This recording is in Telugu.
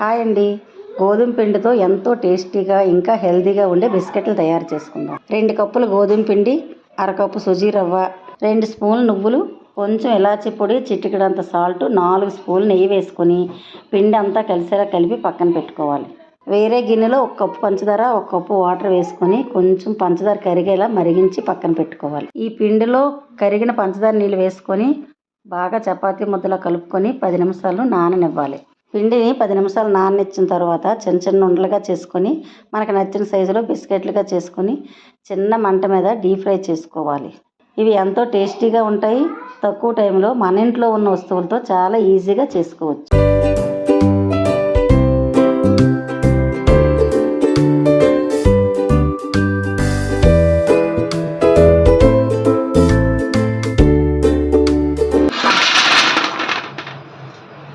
హాయ్ అండి. గోధుమ పిండితో ఎంతో టేస్టీగా ఇంకా హెల్తీగా ఉండే బిస్కెట్లు తయారు చేసుకుందాం. 2 కప్పులు గోధుమ పిండి, అరకప్పు సుజీ రవ్వ, 2 స్పూన్లు నువ్వులు, కొంచెం ఇలాచి పొడి, చిటికెడంత సాల్ట్, 4 స్పూన్లు నెయ్యి వేసుకొని పిండి అంతా కలిసేలా కలిపి పక్కన పెట్టుకోవాలి. వేరే గిన్నెలో 1 కప్పు పంచదార, 1 కప్పు వాటర్ వేసుకొని కొంచెం పంచదార కరిగేలా మరిగించి పక్కన పెట్టుకోవాలి. ఈ పిండిలో కరిగిన పంచదార నీళ్ళు వేసుకొని బాగా చపాతీ ముద్దలా కలుపుకొని 10 నిమిషాలు నాననివ్వాలి. పిండిని 10 నిమిషాలు నాననిచ్చిన తర్వాత చిన్న చిన్న ఉండలుగా చేసుకొని మనకు నచ్చిన సైజులో బిస్కెట్లుగా చేసుకొని చిన్న మంట మీద డీప్ ఫ్రై చేసుకోవాలి. ఇవి ఎంతో టేస్టీగా ఉంటాయి. తక్కువ టైంలో మన ఇంట్లో ఉన్న వస్తువులతో చాలా ఈజీగా చేసుకోవచ్చు.